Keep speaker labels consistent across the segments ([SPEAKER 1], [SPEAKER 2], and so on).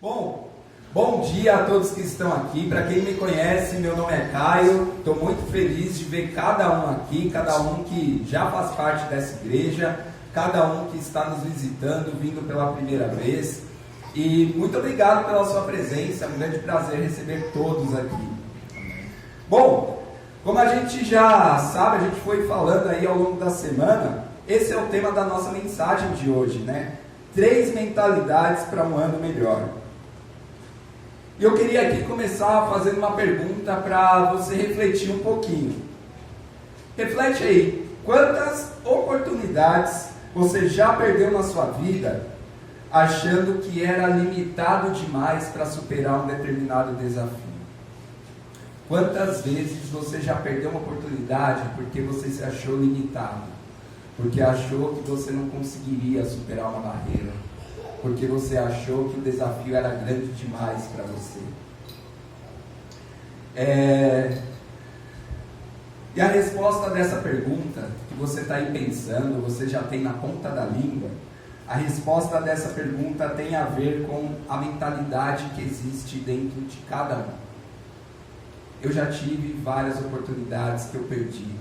[SPEAKER 1] Bom, bom dia a todos que estão aqui. Para quem me conhece, meu nome é Caio. Estou muito feliz de ver cada um aqui, cada um que já faz parte dessa igreja, cada um que está nos visitando, vindo pela primeira vez. E muito obrigado pela sua presença, é um grande prazer receber todos aqui. Bom, como a gente já sabe, a gente foi falando aí ao longo da semana, esse é o tema da nossa mensagem de hoje, né? 3 mentalidades para um ano melhor. E eu queria aqui começar fazendo uma pergunta para você refletir um pouquinho. Reflete aí, quantas oportunidades você já perdeu na sua vida achando que era limitado demais para superar um determinado desafio? Quantas vezes você já perdeu uma oportunidade porque você se achou limitado? Porque achou que você não conseguiria superar uma barreira? Porque você achou que o desafio era grande demais para você? E a resposta dessa pergunta, que você está aí pensando, você já tem na ponta da língua, a resposta dessa pergunta tem a ver com a mentalidade que existe dentro de cada um. Eu já tive várias oportunidades que eu perdi,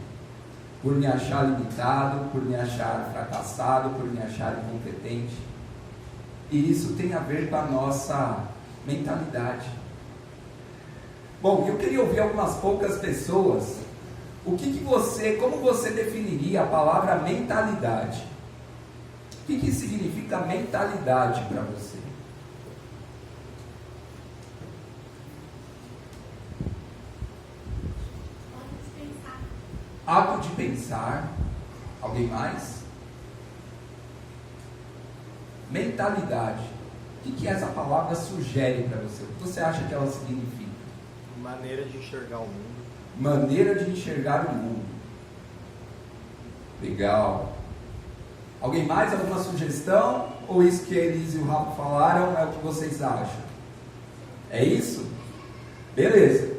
[SPEAKER 1] por me achar limitado, por me achar fracassado, por me achar incompetente. E isso tem a ver com a nossa mentalidade. Bom, eu queria ouvir algumas poucas pessoas. Como você definiria a palavra mentalidade? O que significa mentalidade para você? Ato de pensar. Alguém mais? Mentalidade. O que essa palavra sugere para você? O que você acha que ela significa?
[SPEAKER 2] Maneira de enxergar o mundo.
[SPEAKER 1] Maneira de enxergar o mundo. Legal. Alguém mais? Alguma sugestão? Ou isso que a Elise e o Rafa falaram é o que vocês acham? É isso? Beleza.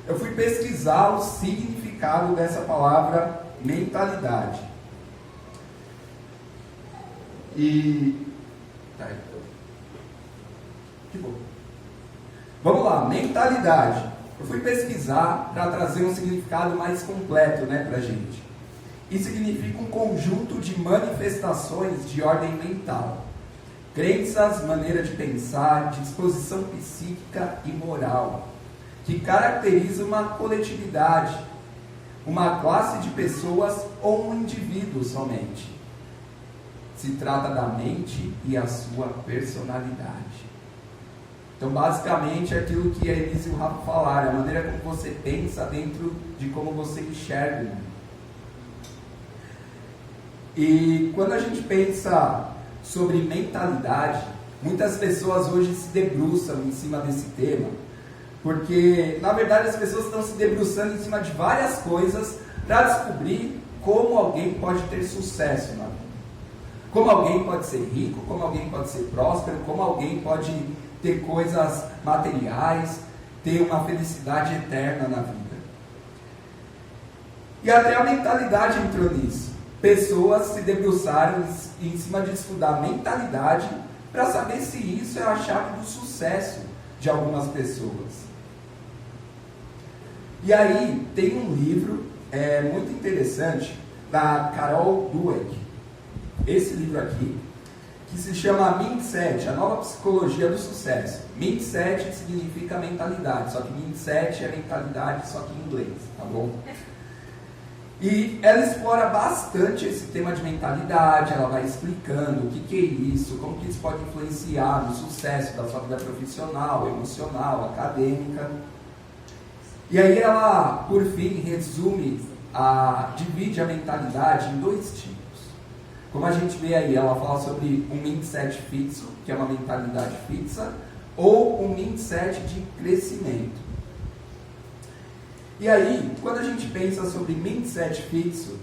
[SPEAKER 1] Eu fui pesquisar o significado dessa palavra mentalidade. Que bom. Vamos lá, mentalidade. Eu fui pesquisar para trazer um significado mais completo, né, para a gente. E significa um conjunto de manifestações de ordem mental, crenças, maneira de pensar, disposição psíquica e moral, que caracteriza uma coletividade, uma classe de pessoas ou um indivíduo somente. Se trata da mente e a sua personalidade. Então, basicamente, é aquilo que a Elise e o Rafa falaram, a maneira como você pensa dentro de como você enxerga o mundo. E quando a gente pensa sobre mentalidade, muitas pessoas hoje se debruçam em cima desse tema, porque, na verdade, as pessoas estão se debruçando em cima de várias coisas para descobrir como alguém pode ter sucesso na vida. Como alguém pode ser rico, como alguém pode ser próspero, como alguém pode ter coisas materiais, ter uma felicidade eterna na vida. E até a mentalidade entrou nisso. Pessoas se debruçaram em cima de estudar mentalidade para saber se isso é a chave do sucesso de algumas pessoas. E aí tem um livro muito interessante da Carol Dweck, esse livro aqui, que se chama Mindset, a nova psicologia do sucesso. Mindset significa mentalidade, só que Mindset é mentalidade, só que em inglês, tá bom? E ela explora bastante esse tema de mentalidade, ela vai explicando o que é isso, como que isso pode influenciar no sucesso da sua vida profissional, emocional, acadêmica. E aí ela, por fim, divide a mentalidade em 2 tipos. Como a gente vê aí, ela fala sobre um mindset fixo, que é uma mentalidade fixa, ou um mindset de crescimento. E aí, quando a gente pensa sobre mindset fixo,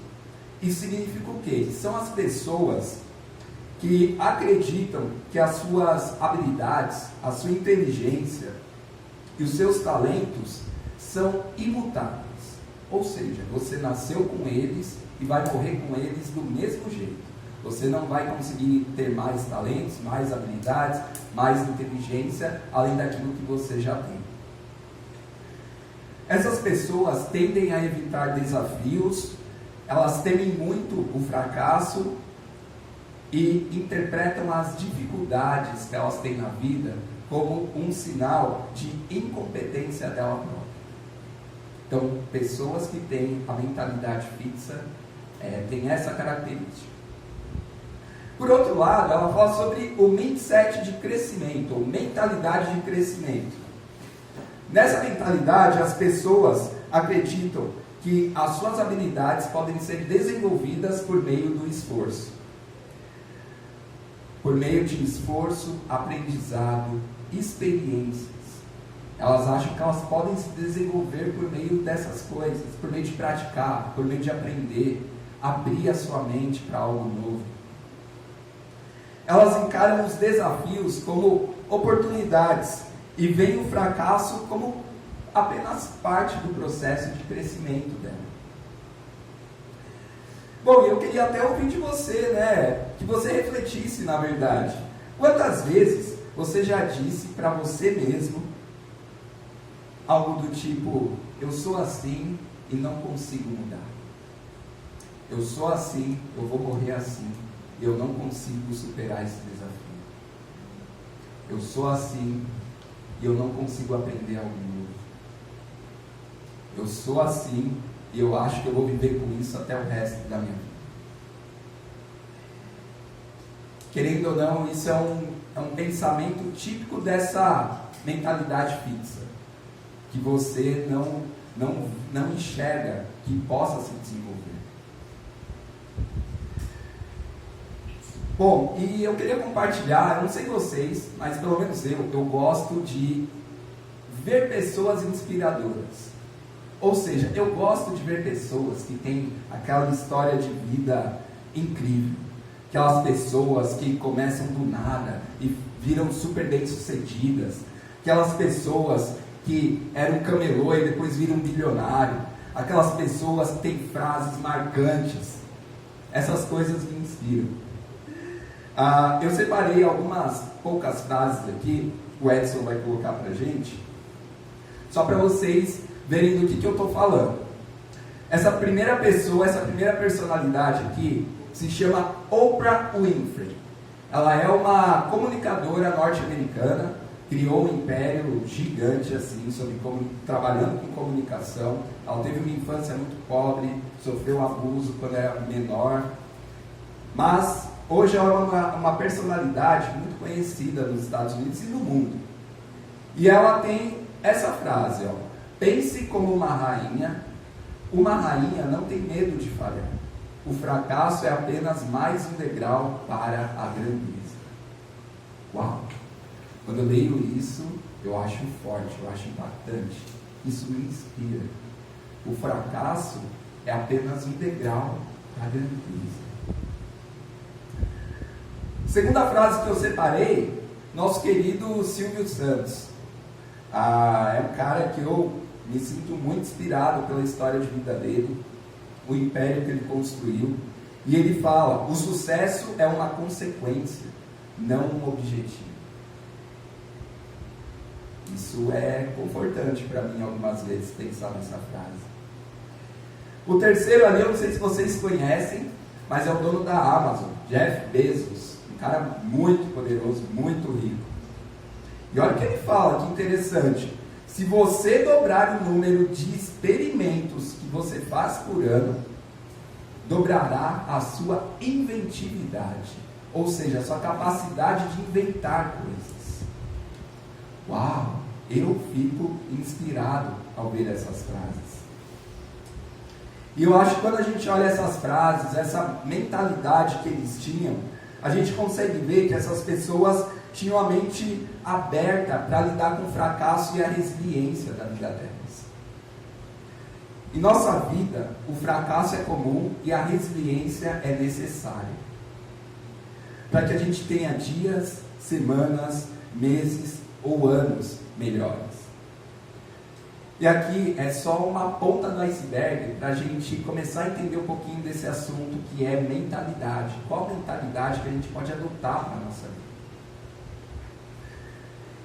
[SPEAKER 1] isso significa o quê? São as pessoas que acreditam que as suas habilidades, a sua inteligência e os seus talentos são imutáveis. Ou seja, você nasceu com eles e vai morrer com eles do mesmo jeito. Você não vai conseguir ter mais talentos, mais habilidades, mais inteligência, além daquilo que você já tem. Essas pessoas tendem a evitar desafios, elas temem muito o fracasso e interpretam as dificuldades que elas têm na vida como um sinal de incompetência dela própria. Então, pessoas que têm a mentalidade fixa têm essa característica. Por outro lado, ela fala sobre o mindset de crescimento, ou mentalidade de crescimento. Nessa mentalidade, as pessoas acreditam que as suas habilidades podem ser desenvolvidas por meio do esforço. Por meio de esforço, aprendizado, experiências. Elas acham que elas podem se desenvolver por meio dessas coisas, por meio de praticar, por meio de aprender, abrir a sua mente para algo novo. Elas encaram os desafios como oportunidades e veem o fracasso como apenas parte do processo de crescimento dela. Bom, eu queria até ouvir de você, que você refletisse, na verdade. Quantas vezes você já disse para você mesmo algo do tipo: eu sou assim e não consigo mudar. Eu sou assim, eu vou morrer assim, e eu não consigo superar esse desafio. Eu sou assim e eu não consigo aprender algo novo. Eu sou assim e eu acho que eu vou viver com isso até o resto da minha vida. Querendo ou não, isso é um pensamento típico dessa mentalidade fixa, que você não enxerga que possa se desenvolver. Bom, e eu queria compartilhar, eu não sei vocês, mas pelo menos eu gosto de ver pessoas inspiradoras. Ou seja, eu gosto de ver pessoas que têm aquela história de vida incrível. Aquelas pessoas que começam do nada e viram super bem-sucedidas. Aquelas pessoas que eram camelô e depois viram bilionário. Aquelas pessoas que têm frases marcantes. Essas coisas me inspiram. Eu separei algumas poucas frases aqui, o Edson vai colocar pra gente, só para vocês verem do que eu estou falando. Essa primeira pessoa, essa primeira personalidade aqui, se chama Oprah Winfrey. Ela é uma comunicadora norte-americana, criou um império gigante assim, trabalhando com comunicação. Ela teve uma infância muito pobre, sofreu abuso quando era menor, mas hoje ela é uma personalidade muito conhecida nos Estados Unidos e no mundo. E ela tem essa frase, pense como uma rainha não tem medo de falhar. O fracasso é apenas mais um degrau para a grandeza. Uau! Quando eu leio isso, eu acho forte, eu acho impactante. Isso me inspira. O fracasso é apenas um degrau para a grandeza. Segunda frase que eu separei, nosso querido Silvio Santos. É um cara que eu me sinto muito inspirado pela história de vida dele, o império que ele construiu. E ele fala: o sucesso é uma consequência, não um objetivo. Isso é confortante para mim algumas vezes, pensar nessa frase. O terceiro ali, eu não sei se vocês conhecem, mas é o dono da Amazon, Jeff Bezos. Um cara muito poderoso, muito rico. E olha o que ele fala, que interessante. Se você dobrar o número de experimentos que você faz por ano, dobrará a sua inventividade. Ou seja, a sua capacidade de inventar coisas. Uau! Eu fico inspirado ao ver essas frases. E eu acho que quando a gente olha essas frases, essa mentalidade que eles tinham, a gente consegue ver que essas pessoas tinham a mente aberta para lidar com o fracasso e a resiliência da vida delas. Em nossa vida, o fracasso é comum e a resiliência é necessária, para que a gente tenha dias, semanas, meses ou anos melhores. E aqui é só uma ponta do iceberg para a gente começar a entender um pouquinho desse assunto que é mentalidade. Qual mentalidade que a gente pode adotar para a nossa vida?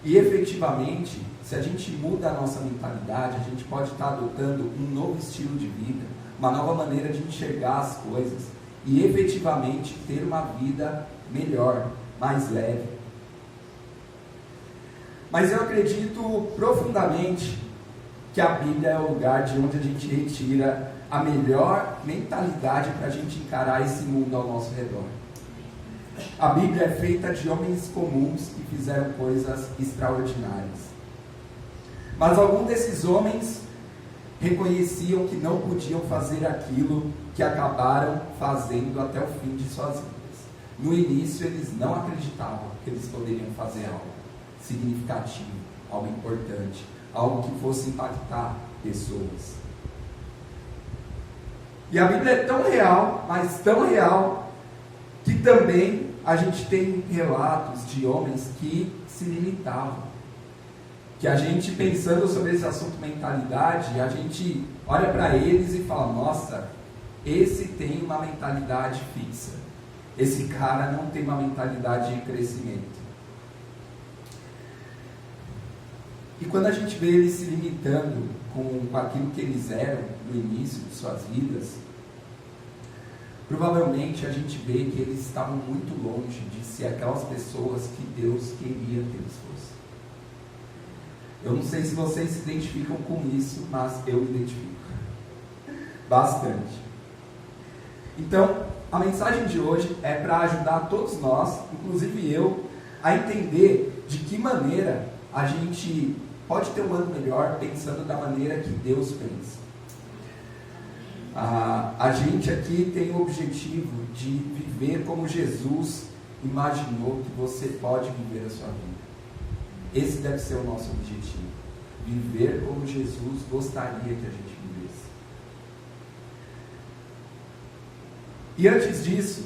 [SPEAKER 1] E efetivamente, se a gente muda a nossa mentalidade, a gente pode estar adotando um novo estilo de vida, uma nova maneira de enxergar as coisas e efetivamente ter uma vida melhor, mais leve. Mas eu acredito profundamente que a Bíblia é o lugar de onde a gente retira a melhor mentalidade para a gente encarar esse mundo ao nosso redor. A Bíblia é feita de homens comuns que fizeram coisas extraordinárias. Mas alguns desses homens reconheciam que não podiam fazer aquilo que acabaram fazendo até o fim de suas vidas. No início eles não acreditavam que eles poderiam fazer algo significativo, algo importante, algo que fosse impactar pessoas. E a Bíblia é tão real, mas tão real, que também a gente tem relatos de homens que se limitavam. Que a gente, pensando sobre esse assunto mentalidade, a gente olha para eles e fala, nossa, esse tem uma mentalidade fixa. Esse cara não tem uma mentalidade de crescimento. E quando a gente vê eles se limitando com aquilo que eles eram no início de suas vidas, provavelmente a gente vê que eles estavam muito longe de ser aquelas pessoas que Deus queria que eles fossem. Eu não sei se vocês se identificam com isso, mas eu me identifico bastante. Então, a mensagem de hoje é para ajudar todos nós, inclusive eu, a entender de que maneira a gente pode ter um ano melhor pensando da maneira que Deus pensa. A gente aqui tem o objetivo de viver como Jesus imaginou que você pode viver a sua vida. Esse deve ser o nosso objetivo. Viver como Jesus gostaria que a gente vivesse. E antes disso,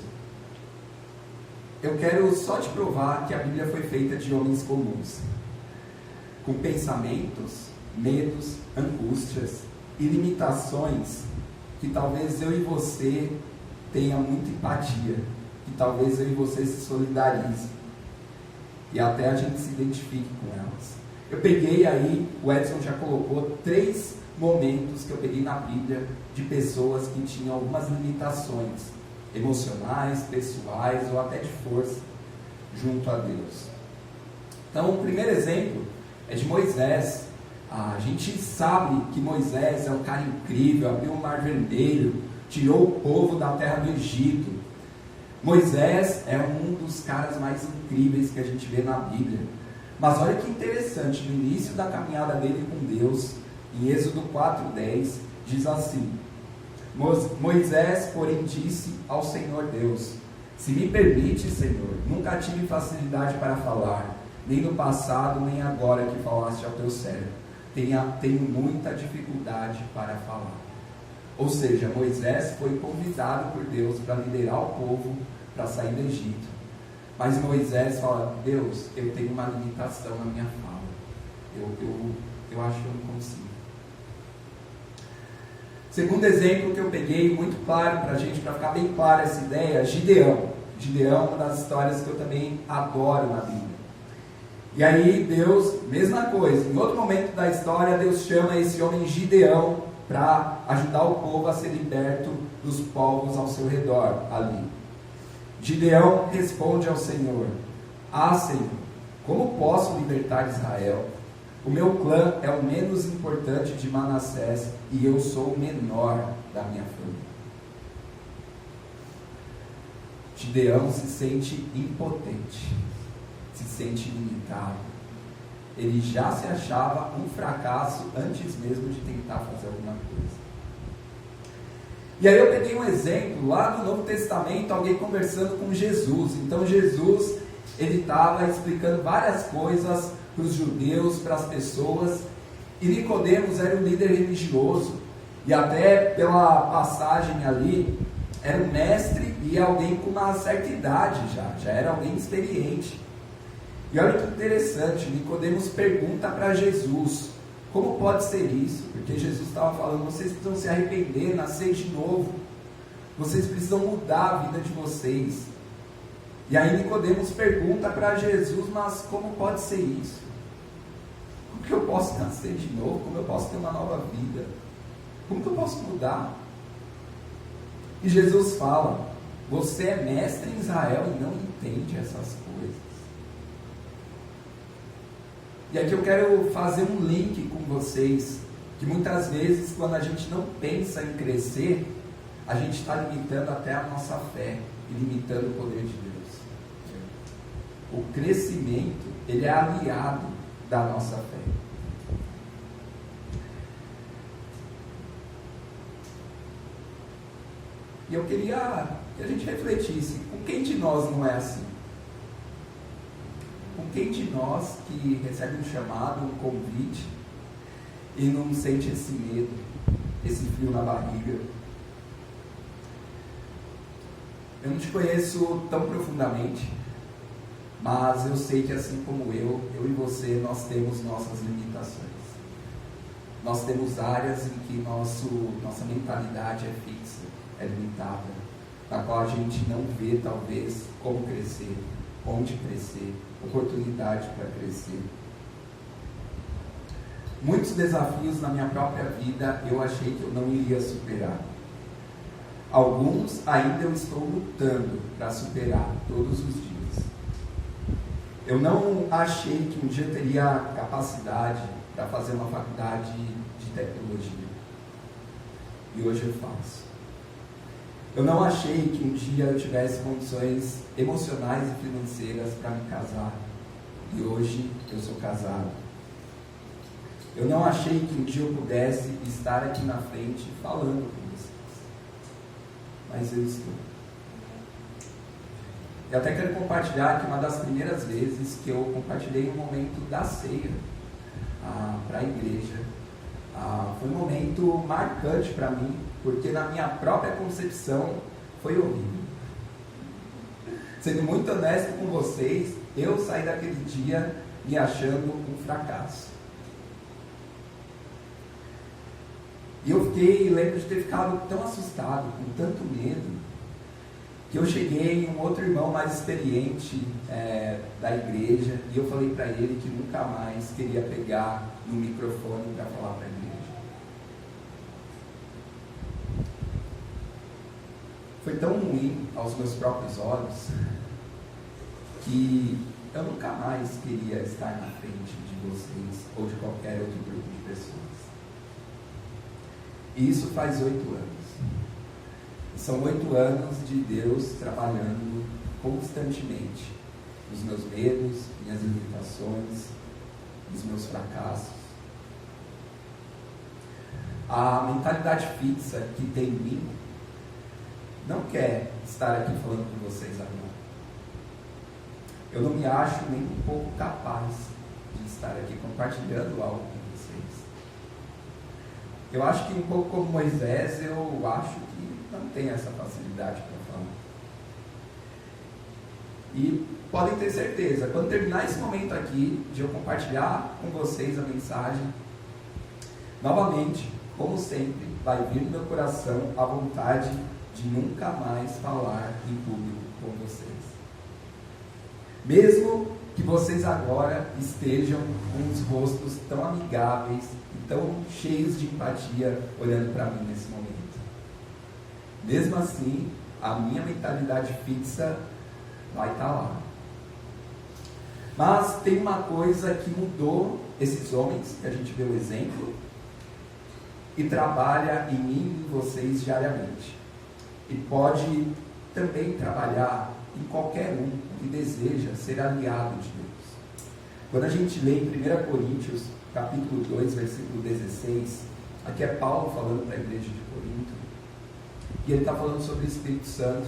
[SPEAKER 1] eu quero só te provar que a Bíblia foi feita de homens comuns, com pensamentos, medos, angústias e limitações que talvez eu e você tenha muita empatia, que talvez eu e você se solidarize e até a gente se identifique com elas. Eu peguei aí, o Edson já colocou 3 momentos que eu peguei na Bíblia de pessoas que tinham algumas limitações emocionais, pessoais ou até de força junto a Deus. Então, o primeiro exemplo é de Moisés. A gente sabe que Moisés é um cara incrível, abriu o Mar Vermelho, tirou o povo da terra do Egito. Moisés é um dos caras mais incríveis que a gente vê na Bíblia. Mas olha que interessante, no início da caminhada dele com Deus, em Êxodo 4:10, diz assim: Moisés, porém, disse ao Senhor Deus: se me permite, Senhor, nunca tive facilidade para falar, nem no passado, nem agora que falaste ao teu servo. Tenho muita dificuldade para falar. Ou seja, Moisés foi convidado por Deus para liderar o povo para sair do Egito. Mas Moisés fala: Deus, eu tenho uma limitação na minha fala. Eu acho que eu não consigo. Segundo exemplo que eu peguei, muito claro para a gente, para ficar bem clara essa ideia, Gideão. Gideão é uma das histórias que eu também adoro na Bíblia. E aí Deus, mesma coisa, em outro momento da história, Deus chama esse homem Gideão para ajudar o povo a ser liberto dos povos ao seu redor ali. Gideão responde ao Senhor: ah, Senhor, como posso libertar Israel? O meu clã é o menos importante de Manassés e eu sou o menor da minha família. Gideão se sente impotente, se sente limitado. Ele já se achava um fracasso antes mesmo de tentar fazer alguma coisa. E aí eu peguei um exemplo lá do Novo Testamento, alguém conversando com Jesus. Então Jesus, ele estava explicando várias coisas para os judeus, para as pessoas, e Nicodemos era um líder religioso, e até pela passagem ali, era um mestre e alguém com uma certa idade já era alguém experiente. E olha que interessante, Nicodemos pergunta para Jesus: Como pode ser isso? Porque Jesus estava falando, vocês precisam se arrepender, nascer de novo. Vocês precisam mudar a vida de vocês. E aí Nicodemos pergunta para Jesus, mas como pode ser isso? Como que eu posso nascer de novo? Como eu posso ter uma nova vida? Como que eu posso mudar? E Jesus fala, você é mestre em Israel e não entende essas coisas. E aqui eu quero fazer um link com vocês, que muitas vezes quando a gente não pensa em crescer, a gente está limitando até a nossa fé e limitando o poder de Deus. O crescimento, ele é aliado da nossa fé. E eu queria que a gente refletisse, com quem de nós não é assim? Com quem de nós que recebe um chamado, um convite, e não sente esse medo, esse frio na barriga? Eu não te conheço tão profundamente, mas eu sei que assim como eu e você, nós temos nossas limitações. Nós temos áreas em que nossa mentalidade é fixa, é limitada, na qual a gente não vê talvez como crescer, onde crescer, oportunidade para crescer. Muitos desafios na minha própria vida eu achei que eu não iria superar. Alguns ainda eu estou lutando para superar todos os dias. Eu não achei que um dia eu teria capacidade para fazer uma faculdade de tecnologia. E hoje eu faço. Eu não achei que um dia eu tivesse condições emocionais e financeiras para me casar. E hoje eu sou casado. Eu não achei que um dia eu pudesse estar aqui na frente falando com vocês. Mas eu estou. Eu até quero compartilhar que uma das primeiras vezes que eu compartilhei um momento da ceia para a igreja, foi um momento marcante para mim, porque na minha própria concepção foi horrível. Sendo muito honesto com vocês, eu saí daquele dia me achando um fracasso. E eu lembro de ter ficado tão assustado, com tanto medo, que eu cheguei em um outro irmão mais experiente da igreja, e eu falei para ele que nunca mais queria pegar no microfone para falar para a igreja. Foi tão ruim aos meus próprios olhos, que eu nunca mais queria estar na frente de vocês, ou de qualquer outro grupo de pessoas. E isso faz 8 anos. São 8 anos de Deus trabalhando constantemente nos meus medos, minhas limitações, nos meus fracassos. A mentalidade fixa que tem em mim não quer estar aqui falando com vocês agora. Eu não me acho nem um pouco capaz de estar aqui compartilhando algo com vocês. Eu acho que um pouco como Moisés, eu acho que não tem essa facilidade para falar. E podem ter certeza, quando terminar esse momento aqui, de eu compartilhar com vocês a mensagem, novamente, como sempre, vai vir no meu coração a vontade de nunca mais falar em público com vocês. Mesmo que vocês agora estejam com os rostos tão amigáveis e tão cheios de empatia olhando para mim nesse momento. Mesmo assim, a minha mentalidade fixa vai estar lá. Mas tem uma coisa que mudou esses homens, que a gente vê o exemplo, e trabalha em mim e em vocês diariamente. E pode também trabalhar em qualquer um que deseja ser aliado de Deus. Quando a gente lê em 1 Coríntios, capítulo 2, versículo 16, aqui é Paulo falando para a igreja de Corinto, e ele está falando sobre o Espírito Santo,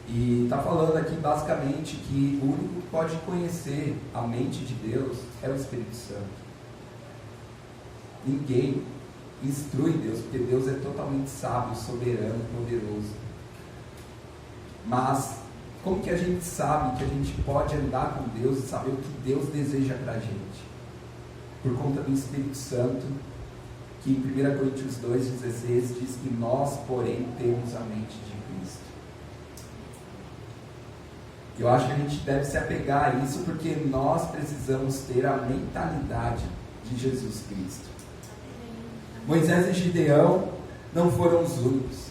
[SPEAKER 1] e está falando aqui basicamente que o único que pode conhecer a mente de Deus é o Espírito Santo. Ninguém instrui Deus, porque Deus é totalmente sábio, soberano, poderoso. Mas como que a gente sabe que a gente pode andar com Deus e saber o que Deus deseja para a gente? por conta do Espírito Santo, que em 1 Coríntios 2,16 diz que nós, porém, temos a mente de Cristo. Eu acho que a gente deve se apegar a isso, porque nós precisamos ter a mentalidade de Jesus Cristo. Moisés e Gideão não foram os únicos.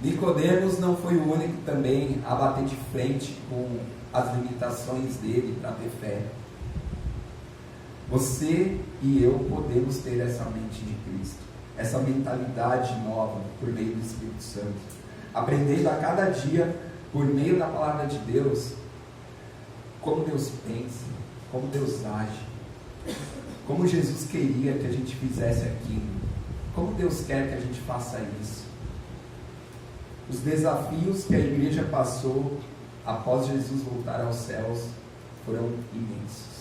[SPEAKER 1] Nicodemos não foi o único também a bater de frente com as limitações dele para ter fé. Você e eu podemos ter essa mente de Cristo, essa mentalidade nova por meio do Espírito Santo, aprendendo a cada dia, por meio da palavra de Deus, como Deus pensa, como Deus age, como Jesus queria que a gente fizesse aquilo, como Deus quer que a gente faça isso. Os desafios que a igreja passou após Jesus voltar aos céus foram imensos.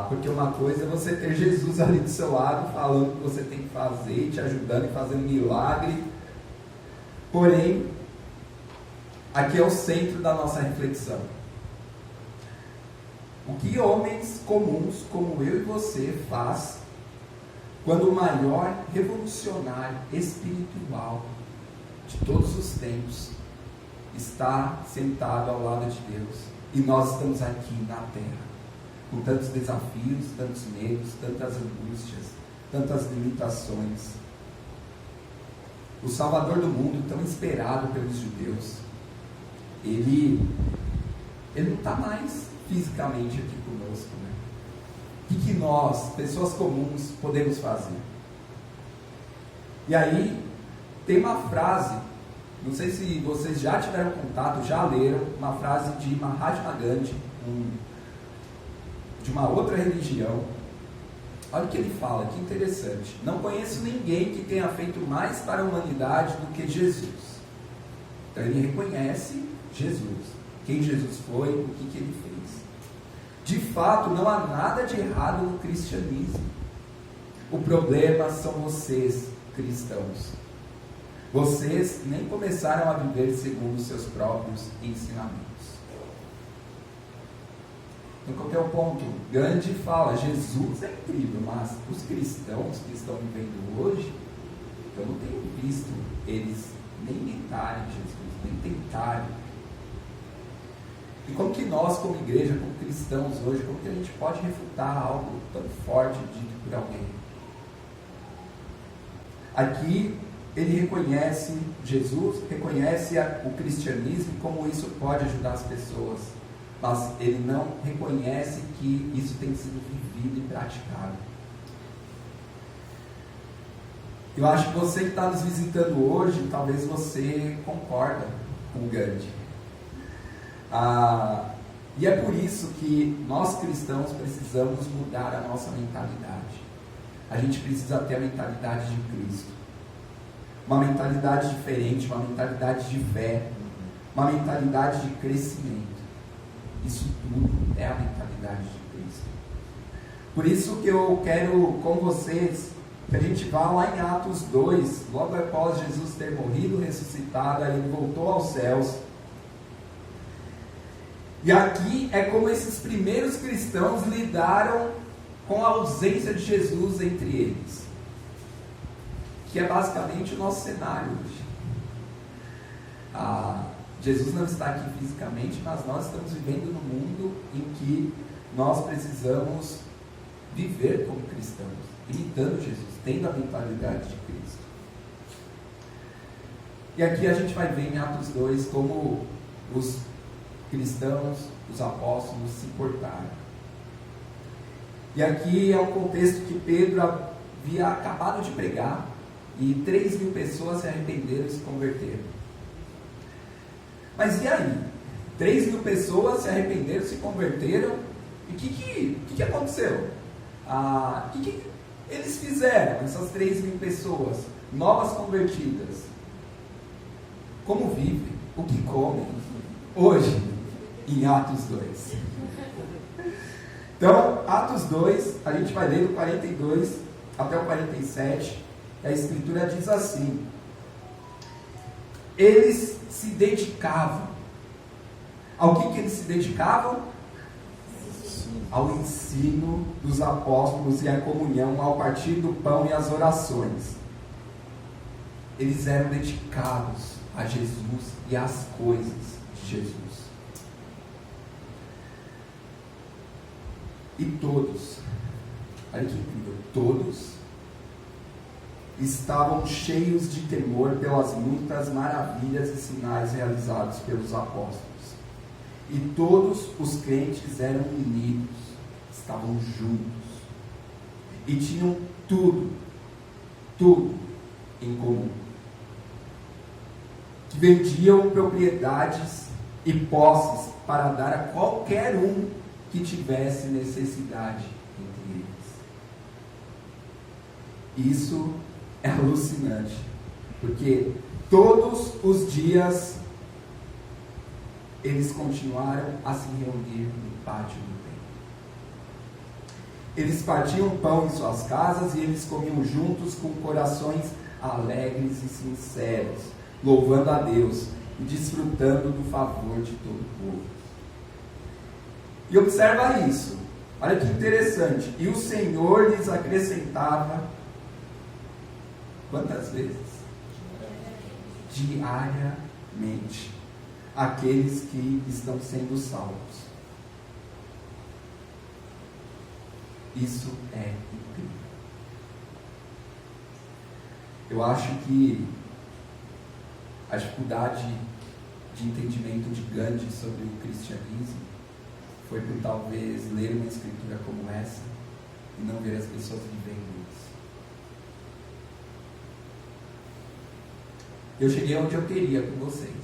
[SPEAKER 1] Porque uma coisa é você ter Jesus ali do seu lado, falando o que você tem que fazer, te ajudando e fazendo milagre. Porém, aqui é o centro da nossa reflexão. O que homens comuns, como eu e você, faz quando o maior revolucionário espiritual de todos os tempos está sentado ao lado de Deus e nós estamos aqui na terra, com tantos desafios, tantos medos, tantas angústias, tantas limitações. O Salvador do mundo, tão esperado pelos judeus, ele não está mais fisicamente aqui conosco, né? O que nós, pessoas comuns, podemos fazer? E aí, tem uma frase, não sei se vocês já tiveram contato, já leram, uma frase de Mahatma Gandhi, de uma outra religião. Olha o que ele fala, que interessante. Não conheço ninguém que tenha feito mais para a humanidade do que Jesus. Então ele reconhece Jesus, quem Jesus foi, o que ele fez. De fato, não há nada de errado no cristianismo. O problema são vocês, cristãos. Vocês nem começaram a viver segundo os seus próprios ensinamentos. Então, qual que é o ponto? Gandhi fala, Jesus é incrível, mas os cristãos que estão vivendo hoje, eu não tenho visto eles nem imitarem Jesus, nem tentarem. E como que nós, como igreja, como cristãos hoje, como que a gente pode refutar algo tão forte dito por alguém? Aqui, ele reconhece Jesus, reconhece o cristianismo e como isso pode ajudar as pessoas. Mas ele não reconhece que isso tem sido vivido e praticado. Eu acho que você que está nos visitando hoje, talvez você concorda com o Gandhi. E é por isso que nós cristãos precisamos mudar a nossa mentalidade. A gente precisa ter a mentalidade de Cristo. Uma mentalidade diferente, uma mentalidade de fé, uma mentalidade de crescimento. Isso tudo é a mentalidade de Cristo. Por isso que eu quero com vocês que a gente vá lá em Atos 2, logo após Jesus ter morrido, ressuscitado, ele voltou aos céus. E aqui é como esses primeiros cristãos lidaram com a ausência de Jesus entre eles, que é basicamente o nosso cenário hoje. Jesus não está aqui fisicamente, mas nós estamos vivendo num mundo em que nós precisamos viver como cristãos, imitando Jesus, tendo a mentalidade de Cristo. E aqui a gente vai ver em Atos 2 como os cristãos, os apóstolos se portaram. E aqui é o contexto que Pedro havia acabado de pregar e 3.000 pessoas se arrependeram e se converteram. Mas e aí? 3.000 pessoas se arrependeram, se converteram, e o que aconteceu? O que eles fizeram, essas 3.000 pessoas, novas convertidas? Como vivem? O que comem? Hoje, em Atos 2. Então, Atos 2, a gente vai ler do 42 até o 47, a Escritura diz assim: eles se dedicavam. Ao que eles se dedicavam? ao ensino dos apóstolos e à comunhão, ao partir do pão e às orações. Eles eram dedicados a Jesus e às coisas de Jesus. E todos, olha que incrível, todos estavam cheios de temor pelas muitas maravilhas e sinais realizados pelos apóstolos. E todos os crentes eram unidos, estavam juntos e tinham tudo em comum. Que vendiam propriedades e posses para dar a qualquer um que tivesse necessidade entre eles. Isso é alucinante, porque todos os dias eles continuaram a se reunir no pátio do templo. Eles partiam pão em suas casas e eles comiam juntos com corações alegres e sinceros, louvando a Deus e desfrutando do favor de todo o povo. E observa isso, olha que interessante, e o Senhor lhes acrescentava, quantas vezes? Diariamente, aqueles que estão sendo salvos. Isso é incrível. Eu acho que a dificuldade de entendimento de Gandhi sobre o cristianismo foi por talvez ler uma escritura como essa e não ver as pessoas vivendo isso. Eu cheguei onde eu queria com vocês,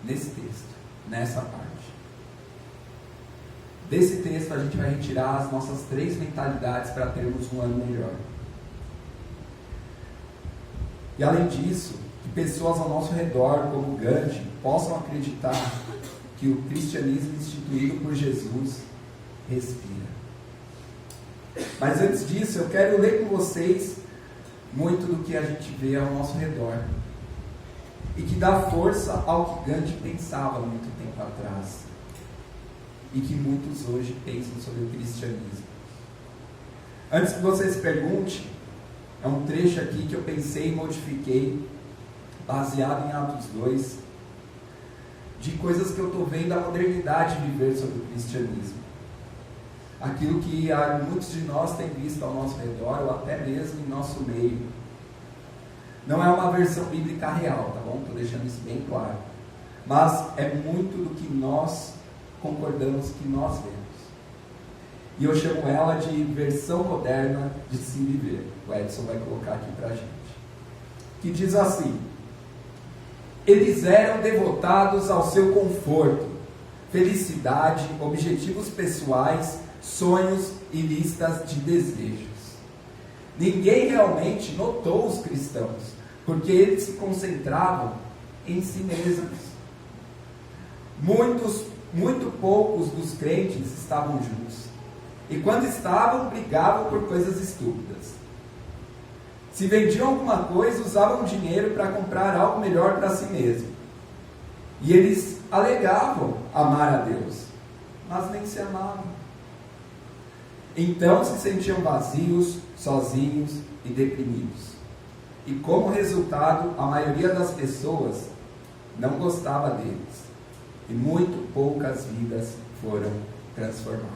[SPEAKER 1] nesse texto, nessa parte. Desse texto a gente vai retirar as nossas 3 mentalidades para termos um ano melhor. E além disso, que pessoas ao nosso redor, como Gandhi, possam acreditar que o cristianismo instituído por Jesus respira. Mas antes disso, eu quero ler com vocês muito do que a gente vê ao nosso redor e que dá força ao que Gandhi pensava muito tempo atrás e que muitos hoje pensam sobre o cristianismo. Antes que você se pergunte, é um trecho aqui que eu pensei e modifiquei, baseado em Atos 2, de coisas que eu estou vendo a modernidade viver sobre o cristianismo. Aquilo que muitos de nós têm visto ao nosso redor, ou até mesmo em nosso meio. Não é uma versão bíblica real, tá bom? Estou deixando isso bem claro. Mas é muito do que nós concordamos que nós vemos. E eu chamo ela de versão moderna de se viver. O Edson vai colocar aqui pra gente. Que diz assim: eles eram devotados ao seu conforto, felicidade, objetivos pessoais, sonhos e listas de desejos. Ninguém realmente notou os cristãos, porque eles se concentravam em si mesmos. Muito poucos dos crentes estavam juntos. E quando estavam, brigavam por coisas estúpidas. Se vendiam alguma coisa, usavam dinheiro para comprar algo melhor para si mesmo. E eles alegavam amar a Deus, mas nem se amavam. Então se sentiam vazios, sozinhos e deprimidos. E como resultado, a maioria das pessoas não gostava deles. E muito poucas vidas foram transformadas.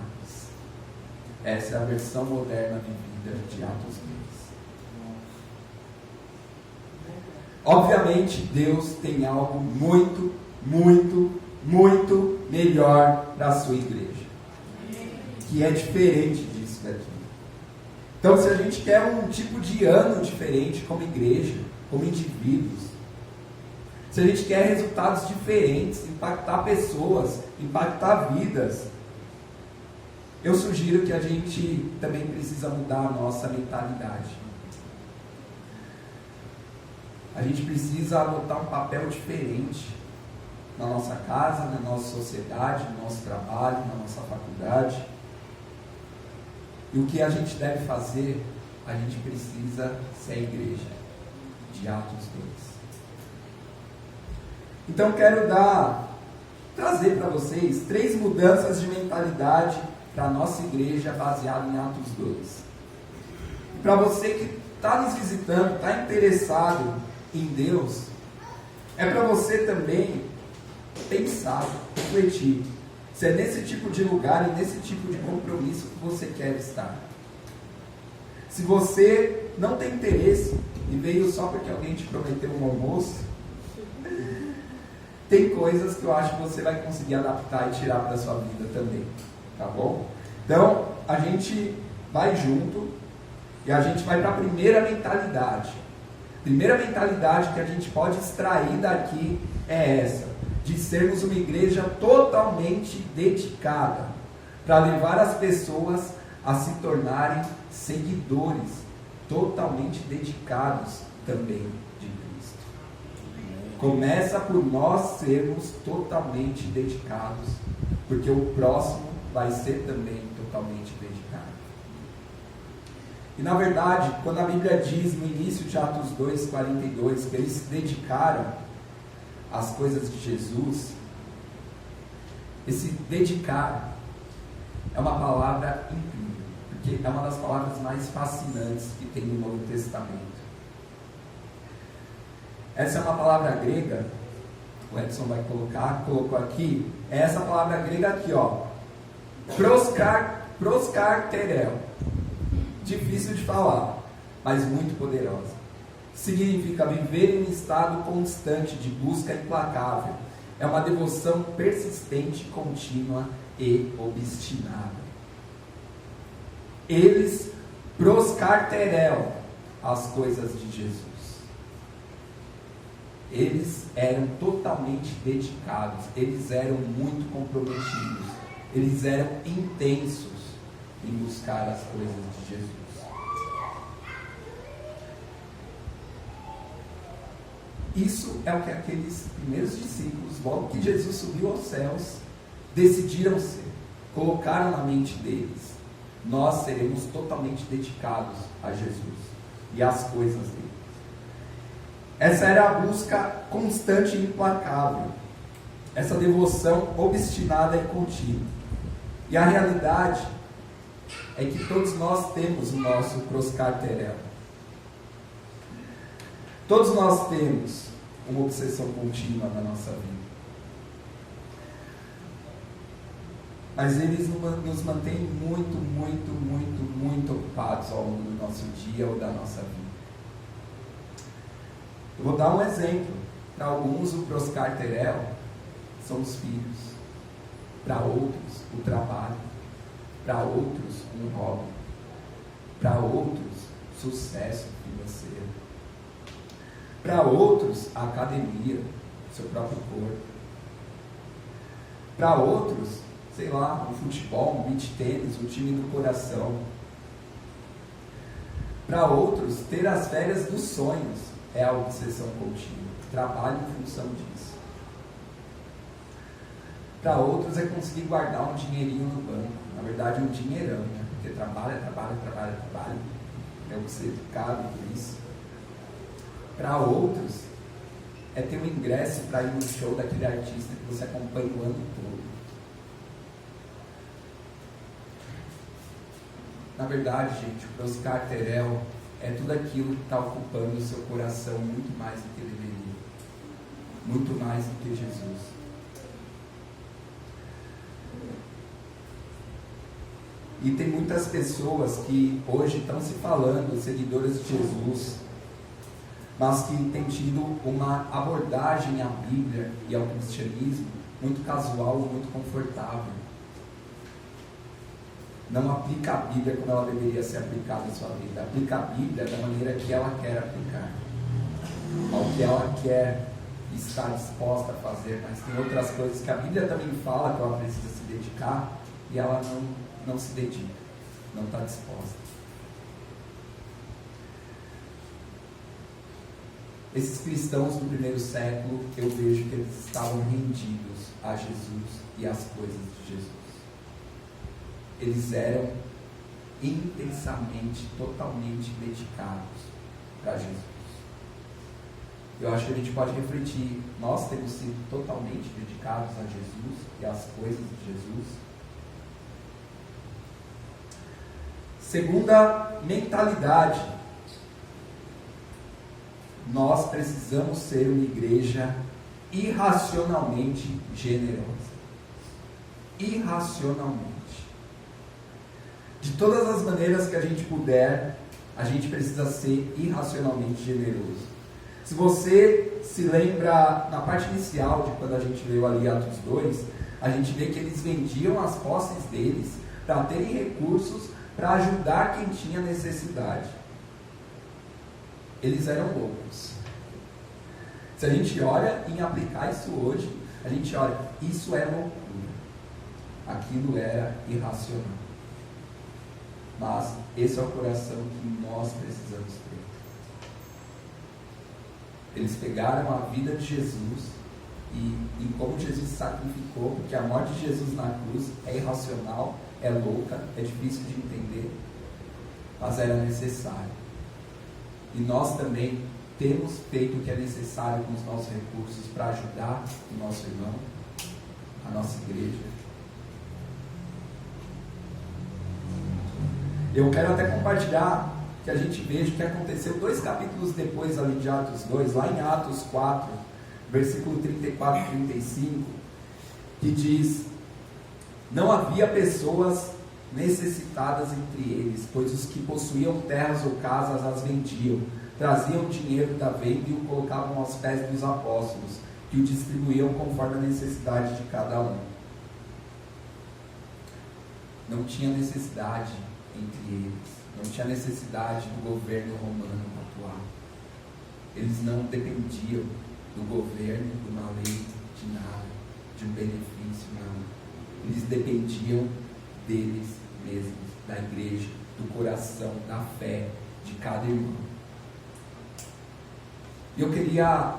[SPEAKER 1] Essa é a versão moderna vivida de Atos 2. Obviamente, Deus tem algo muito melhor para a sua igreja, que é diferente disso daqui. Então, se a gente quer um tipo de ano diferente como igreja, como indivíduos, se a gente quer resultados diferentes, impactar pessoas, impactar vidas, eu sugiro que a gente também precisa mudar a nossa mentalidade. A gente precisa adotar um papel diferente na nossa casa, na nossa sociedade, no nosso trabalho, na nossa faculdade. E o que a gente deve fazer? A gente precisa ser a igreja de Atos 2. Então quero trazer para vocês 3 mudanças de mentalidade para a nossa igreja baseado em Atos 2. Para você que está nos visitando, está interessado em Deus, é para você também pensar, refletir, se é nesse tipo de lugar e nesse tipo de compromisso que você quer estar. Se você não tem interesse e veio só porque alguém te prometeu um almoço, tem coisas que eu acho que você vai conseguir adaptar e tirar para a sua vida também, tá bom? Então, a gente vai junto e a gente vai para a primeira mentalidade. A primeira mentalidade que a gente pode extrair daqui é essa, de sermos uma igreja totalmente dedicada para levar as pessoas a se tornarem seguidores, totalmente dedicados também de Cristo. Começa por nós sermos totalmente dedicados, porque o próximo vai ser também totalmente dedicado. E na verdade, quando a Bíblia diz no início de Atos 2:42 que eles se dedicaram às coisas de Jesus, esse dedicar é uma palavra incrível, porque é uma das palavras mais fascinantes que tem no Novo Testamento. Essa é uma palavra grega, o Edson vai colocou aqui, é essa palavra grega aqui, ó, proskarterel, difícil de falar, mas muito poderosa. Significa viver em um estado constante de busca implacável. É uma devoção persistente, contínua e obstinada. Eles proskarterel as coisas de Jesus. Eles eram totalmente dedicados, eles eram muito comprometidos, eles eram intensos em buscar as coisas de Jesus. Isso é o que aqueles primeiros discípulos, logo que Jesus subiu aos céus, decidiram ser, colocaram na mente deles: nós seremos totalmente dedicados a Jesus e às coisas dele. Essa era a busca constante e implacável, essa devoção obstinada e contínua. E a realidade é que todos nós temos o nosso proskarterel. Todos nós temos uma obsessão contínua na nossa vida. Mas eles nos mantêm muito ocupados ao longo do nosso dia ou da nossa vida. Eu vou dar um exemplo. Para alguns, o proskarterel são os filhos. Para outros, o trabalho. Para outros, um hobby. Para outros, sucesso financeiro. Para outros, a academia, seu próprio corpo. Para outros, sei lá, um futebol, um beach tênis, um time do coração. Para outros, ter as férias dos sonhos é a obsessão contínua. Trabalho em função disso. Para outros é conseguir guardar um dinheirinho no banco. Na verdade, um dinheirão, né? Porque trabalha. É obcecado por isso. Para outros, é ter um ingresso para ir no show daquele artista que você acompanha o ano todo. Na verdade, gente, o proskarterel é tudo aquilo que está ocupando o seu coração muito mais do que deveria. Muito mais do que Jesus. E tem muitas pessoas que hoje estão se falando seguidoras de Jesus, mas que têm tido uma abordagem à Bíblia e ao cristianismo muito casual e muito confortável. Não aplica a Bíblia como ela deveria ser aplicada em sua vida. Aplica a Bíblia da maneira que ela quer aplicar, ao que ela quer estar disposta a fazer. Mas tem outras coisas que a Bíblia também fala que ela precisa se dedicar e ela não se dedica, não está disposta. Esses cristãos do primeiro século, eu vejo que eles estavam rendidos a Jesus e às coisas de Jesus. Eles eram intensamente, totalmente dedicados para Jesus. Eu acho que a gente pode refletir: nós temos sido totalmente dedicados a Jesus e às coisas de Jesus? Segunda mentalidade. Nós precisamos ser uma igreja irracionalmente generosa. Irracionalmente. De todas as maneiras que a gente puder, a gente precisa ser irracionalmente generoso. Se você se lembra, na parte inicial de quando a gente leu ali Atos 2, a gente vê que eles vendiam as posses deles para terem recursos para ajudar quem tinha necessidade. Eles eram loucos. Se a gente olha em aplicar isso hoje, a gente olha, isso é loucura. Aquilo era irracional. Mas esse é o coração que nós precisamos ter. Eles pegaram a vida de Jesus e como Jesus sacrificou, porque a morte de Jesus na cruz é irracional, é louca, é difícil de entender, mas era necessário. E nós também temos feito o que é necessário com os nossos recursos para ajudar o nosso irmão, a nossa igreja. Eu quero até compartilhar que a gente veja o que aconteceu 2 capítulos depois ali de Atos 2, lá em Atos 4, versículo 34 e 35, que diz: não havia pessoas necessitadas entre eles, pois os que possuíam terras ou casas as vendiam, traziam dinheiro da venda e o colocavam aos pés dos apóstolos, que o distribuíam conforme a necessidade de cada um. Não tinha necessidade entre eles, não tinha necessidade do governo romano atuar. Eles não dependiam do governo, de uma lei, de nada, de um benefício, não. Eles dependiam deles mesmos, da igreja, do coração, da fé de cada irmão. E eu queria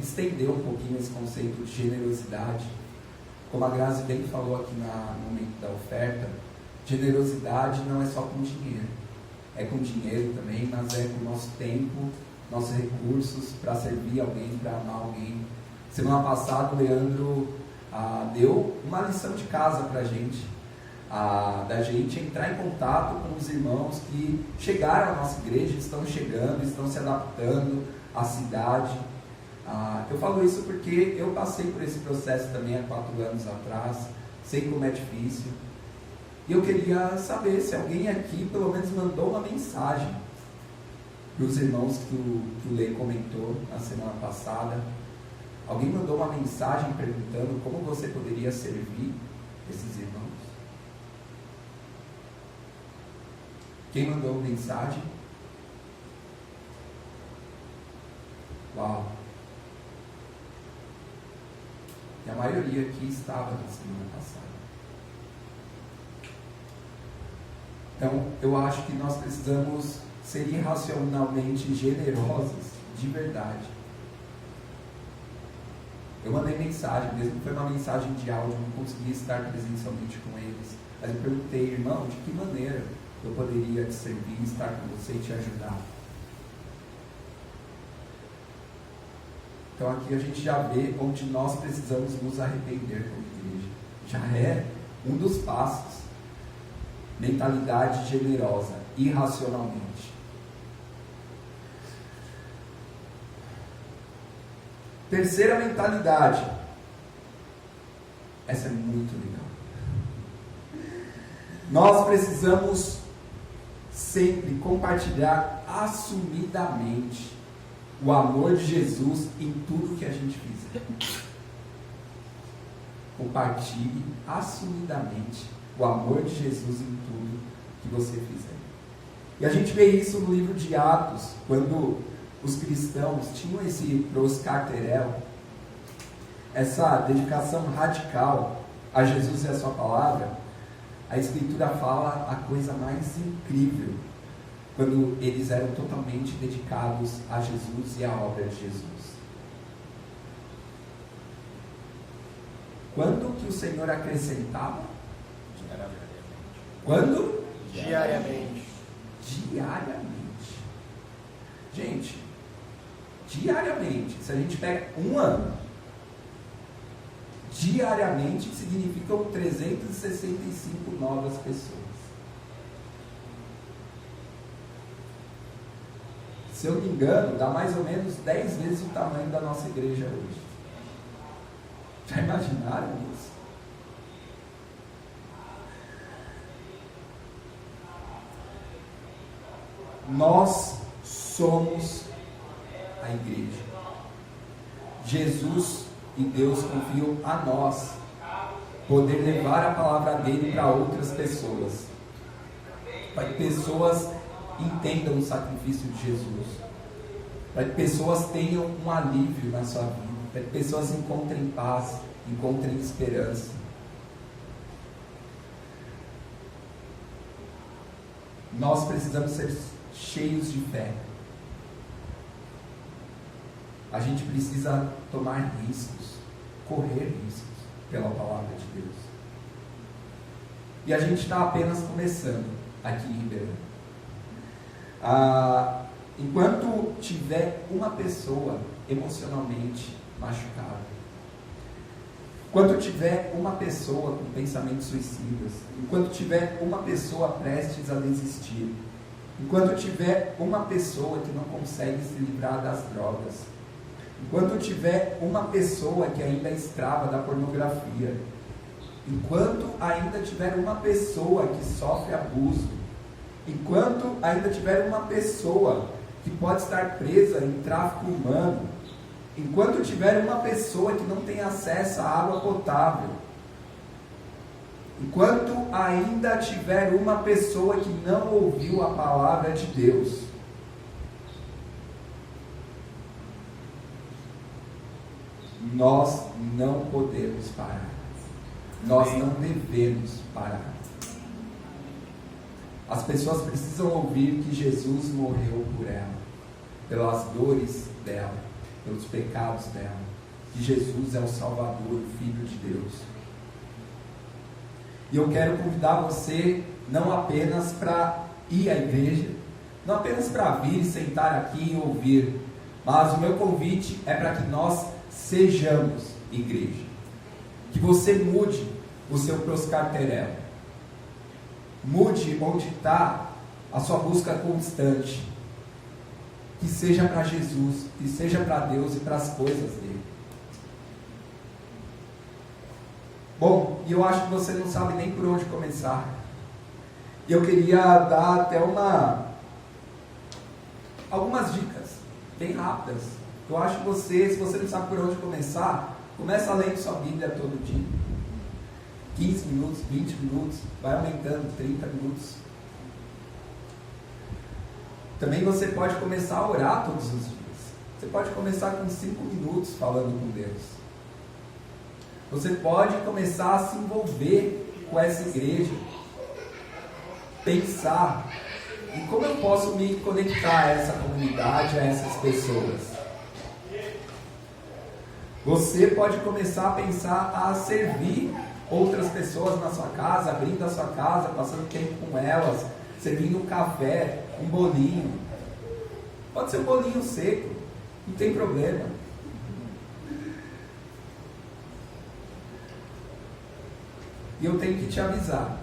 [SPEAKER 1] estender um pouquinho esse conceito de generosidade. Como a Grazi bem falou aqui no momento da oferta, generosidade não é só com dinheiro. É com dinheiro também, mas é com o nosso tempo, nossos recursos para servir alguém, para amar alguém. Semana passada o Leandro deu uma lição de casa para a gente, da gente entrar em contato com os irmãos que chegaram à nossa igreja, estão chegando, estão se adaptando à cidade. Eu falo isso porque eu passei por esse processo também há 4 anos atrás, sei como é difícil. E eu queria saber se alguém aqui pelo menos mandou uma mensagem para os irmãos que o Lei comentou na semana passada. Alguém mandou uma mensagem perguntando como você poderia servir esses irmãos? Quem mandou mensagem? Uau! E a maioria aqui estava na semana passada. Então, eu acho que nós precisamos ser irracionalmente generosos de verdade. Eu mandei mensagem, mesmo que foi uma mensagem de áudio, não consegui estar presencialmente com eles. Mas eu perguntei, irmão, de que maneira eu poderia te servir, estar com você e te ajudar? Então aqui a gente já vê onde nós precisamos nos arrepender como igreja. Já é um dos passos. Mentalidade generosa, irracionalmente. Terceira mentalidade. Essa é muito legal. Nós precisamos sempre compartilhar assumidamente o amor de Jesus em tudo que a gente fizer. Compartilhe assumidamente o amor de Jesus em tudo que você fizer. E a gente vê isso no livro de Atos, quando os cristãos tinham esse pros carterel, essa dedicação radical a Jesus e a sua palavra. A Escritura fala a coisa mais incrível, quando eles eram totalmente dedicados a Jesus e à obra de Jesus. Quando que o Senhor acrescentava? Quando?
[SPEAKER 2] Diariamente.
[SPEAKER 1] Diariamente. Gente, diariamente, se a gente pega um ano, diariamente significam 365 novas pessoas. se eu não me engano, dá mais ou menos 10 vezes o tamanho da nossa igreja hoje. Já imaginaram isso? Nós somos a igreja. Jesus e Deus confiam a nós poder levar a palavra dele para outras pessoas, para que pessoas entendam o sacrifício de Jesus, para que pessoas tenham um alívio na sua vida, para que pessoas encontrem paz, encontrem esperança. Nós precisamos ser cheios de fé. A gente precisa tomar riscos, correr riscos pela palavra de Deus. E a gente está apenas começando aqui em Ribeirão. Enquanto tiver uma pessoa emocionalmente machucada, enquanto tiver uma pessoa com pensamentos suicidas, enquanto tiver uma pessoa prestes a desistir, enquanto tiver uma pessoa que não consegue se livrar das drogas, enquanto tiver uma pessoa que ainda é escrava da pornografia, enquanto ainda tiver uma pessoa que sofre abuso, enquanto ainda tiver uma pessoa que pode estar presa em tráfico humano, enquanto tiver uma pessoa que não tem acesso à água potável, enquanto ainda tiver uma pessoa que não ouviu a palavra de Deus, nós não podemos parar. Nós não devemos parar. As pessoas precisam ouvir que Jesus morreu por ela, pelas dores dela, pelos pecados dela, que Jesus é o Salvador, o Filho de Deus. E eu quero convidar você não apenas para ir à igreja, não apenas para vir e sentar aqui e ouvir, mas o meu convite é para que nós sejamos igreja. Que você mude o seu proscarterel. Mude onde está a sua busca constante. Que seja para Jesus, que seja para Deus e para as coisas dele. Bom, e eu acho que você não sabe nem por onde começar. E eu queria dar até algumas dicas bem rápidas. Eu acho que se você não sabe por onde começar, começa lendo sua Bíblia todo dia. 15 minutos, 20 minutos, vai aumentando, 30 minutos. Também você pode começar a orar todos os dias. Você pode começar com 5 minutos falando com Deus. Você pode começar a se envolver com essa igreja. Pensar em como eu posso me conectar a essa comunidade, a essas pessoas. Você pode começar a pensar a servir outras pessoas na sua casa, abrindo a sua casa, passando tempo com elas, servindo um café, um bolinho. Pode ser um bolinho seco, não tem problema. E eu tenho que te avisar,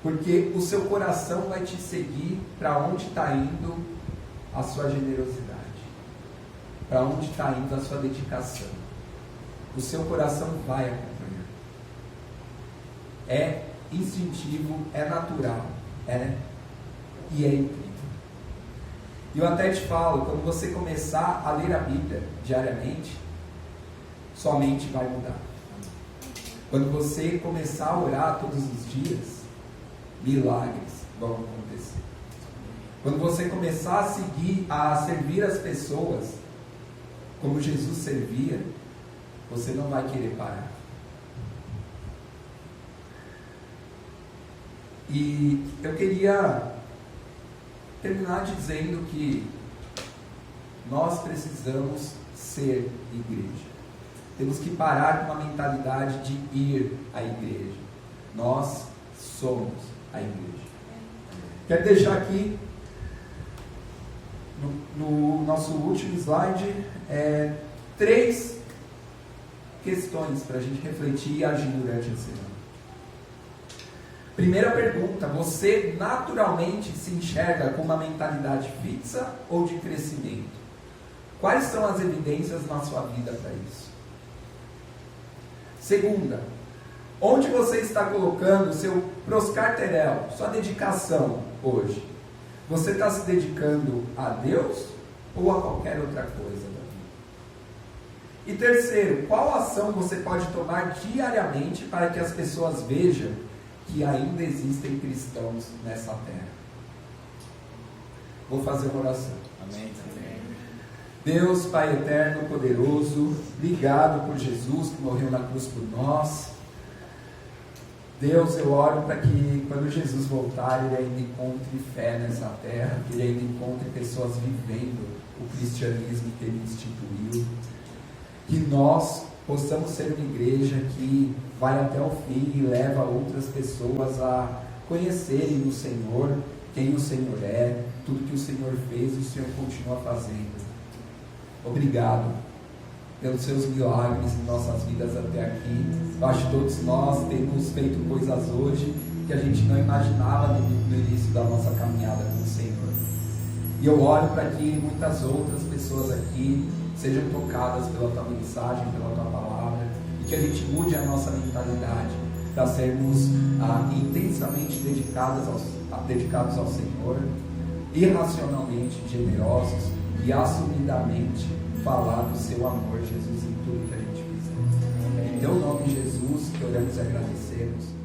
[SPEAKER 1] porque o seu coração vai te seguir para onde está indo a sua generosidade, para onde está indo a sua dedicação. O seu coração vai acompanhar. É instintivo, é natural, e é incrível. E eu até te falo, quando você começar a ler a Bíblia diariamente, sua mente vai mudar. Quando você começar a orar todos os dias, milagres vão acontecer. Quando você começar a servir as pessoas como Jesus servia, você não vai querer parar. E eu queria terminar dizendo que nós precisamos ser igreja. Temos que parar com a mentalidade de ir à igreja. Nós somos a igreja. Quero deixar aqui no nosso último slide 3 questões para a gente refletir e agir durante a semana. Primeira pergunta: você naturalmente se enxerga com uma mentalidade fixa ou de crescimento? Quais são as evidências na sua vida para isso? Segunda: onde você está colocando o seu proscarterel, sua dedicação hoje? Você está se dedicando a Deus ou a qualquer outra coisa da vida? E terceiro: qual ação você pode tomar diariamente para que as pessoas vejam que ainda existem cristãos nessa terra? Vou fazer uma oração.
[SPEAKER 2] Amém.
[SPEAKER 1] Deus, Pai eterno, poderoso, obrigado por Jesus que morreu na cruz por nós. Deus, eu oro para que quando Jesus voltar, Ele ainda encontre fé nessa terra, que Ele ainda encontre pessoas vivendo o cristianismo que Ele instituiu, que nós possamos ser uma igreja que vai até o fim e leva outras pessoas a conhecerem o Senhor, quem o Senhor é, tudo que o Senhor fez e o Senhor continua fazendo. Obrigado pelos seus milagres em nossas vidas até aqui. Eu acho que todos nós temos feito coisas hoje que a gente não imaginava no início da nossa caminhada com o Senhor. E eu oro para que muitas outras pessoas aqui sejam tocadas pela tua mensagem, pela tua palavra, e que a gente mude a nossa mentalidade para sermos intensamente dedicados ao Senhor, irracionalmente generosos e assumidamente falar do seu amor, Jesus, em tudo que a gente fizer. Em teu nome, Jesus, que oramos e agradecemos.